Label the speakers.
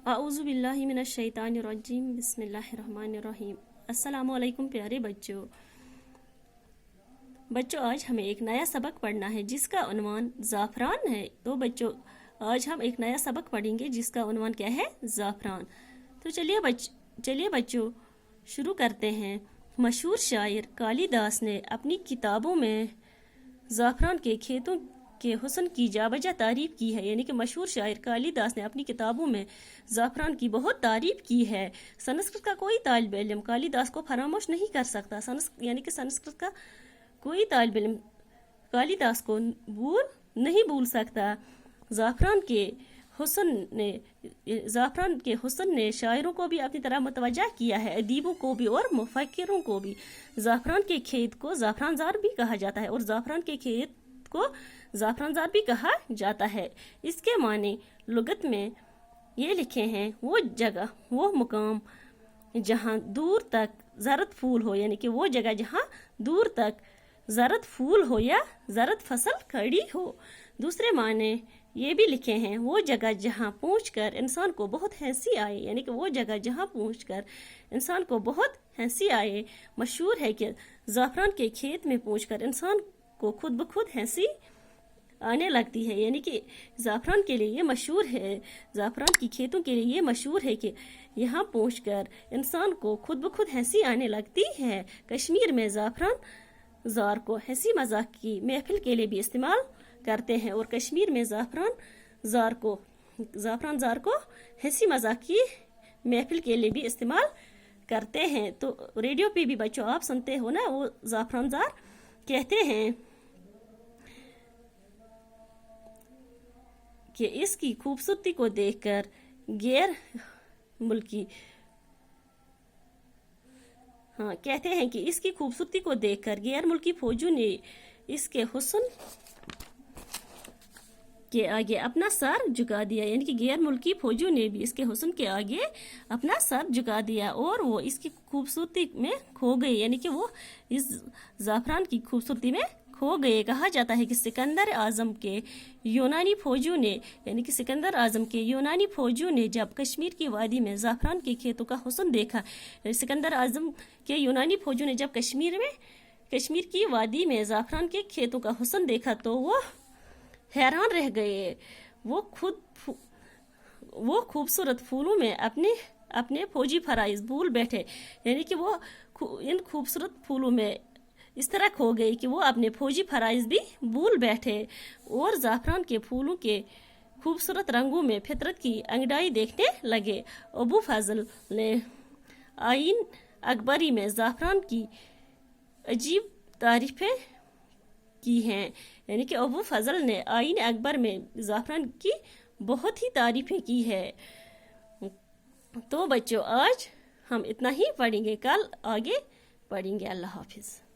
Speaker 1: आऊज़ु बिल्लाहि मिनश शैतानिर रजीम बिस्मिल्लाहिर रहमानिर रहीम। अस्सलामु अलैकुम प्यारे बच्चों, आज हमें एक नया सबक पढ़ना है जिसका उन्वान ज़ाफ़रान है। तो बच्चों, आज हम एक नया सबक पढ़ेंगे जिसका उन्वान क्या है? ज़ाफ़रान। तो चलिए बच्चों शुरू करते हैं। मशहूर शायर कालिदास ने अपनी किताबों में ज़ाफ़रान के खेतों के हुस्न की जाबजा तारीफ की है। यानी कि मशहूर शायर कालिदास ने अपनी किताबों में ज़ाफ़रान की बहुत तारीफ की है। संस्कृत का कोई तालिब इल्म कालिदास को फरामोश नहीं कर सकता। यानी कि संस्कृत का कोई तालिब इल्म कालिदास को नहीं भूल सकता। ज़ाफ़रान के हुस्न ने शायरों को भी अपनी तरह मुतवज्जा किया है, अदीबों को भी और मुफक्किरों को भी। ज़ाफ़रान के खेत को ज़ाफ़रानज़ार भी कहा जाता है और ज़ाफ़रान के खेत को ज़ाफ़रानज़ार भी कहा जाता है। इसके माने लुगत में ये लिखे हैं, वो जगह, वो मुकाम जहाँ दूर तक ज़रद फूल हो। यानी कि वो जगह जहाँ दूर तक ज़रद फूल हो या ज़रद फसल खड़ी हो। दूसरे माने ये भी लिखे हैं, वो जगह जहाँ पहुँचकर इंसान को बहुत हंसी आए। यानी कि वो जगह जहाँ पहुँचकर इंसान को बहुत हंसी आए। मशहूर है कि ज़ाफ़रान के खेत में पहुँचकर इंसान को खुद ब खुद हंसी आने लगती है। यानी कि ज़ाफ़रान के लिए ये मशहूर है, ज़ाफ़रान की खेतों के लिए ये मशहूर है कि यहाँ पहुँचकर इंसान को खुद ब खुद हंसी आने लगती है। कश्मीर में ज़ाफ़रानज़ार को हंसी मजाक की महफिल के लिए भी इस्तेमाल करते हैं और कश्मीर में ज़ाफ़रानज़ार को हंसी मजाक की महफिल के लिए भी इस्तेमाल करते हैं। तो रेडियो पे भी बच्चों आप सुनते हो ना, वो ज़ाफ़रानज़ार कहते हैं कि इसकी खूबसूरती को देखकर गैर मुल्की फौजों ने इसके हुस्न के आगे अपना सर झुका दिया। यानी कि गैर मुल्की फौजों ने भी इसके हुस्न के आगे अपना सर झुका दिया और वो इसकी खूबसूरती में खो गए। यानी कि वो इस ज़ाफ़रान की खूबसूरती में खो गए। कहा जाता है कि सिकंदर आज़म के यूनानी फौजों ने जब कश्मीर की वादी में ज़ाफ़रान के खेतों का हुस्न देखा, सिकंदर आज़म के यूनानी फौजों ने जब कश्मीर की वादी में ज़ाफ़रान के खेतों का हुस्न देखा तो वो हैरान रह गए। वो खूबसूरत फूलों में अपने फौजी फराइज भूल बैठे। यानी कि वो इन खूबसूरत फूलों में इस तरह खो गए कि वो अपने फौजी फराइज भी भूल बैठे और ज़ाफ़रान के फूलों के खूबसूरत रंगों में फितरत की अंगड़ाई देखने लगे। अबू फजल ने आईन अकबरी में ज़ाफ़रान की अजीब तारीफें की हैं। यानी कि अबू फजल ने आईन अकबर में ज़ाफ़रान की बहुत ही तारीफें की है। तो बच्चों, आज हम इतना ही पढ़ेंगे, कल आगे पढ़ेंगे। अल्लाह हाफिज़।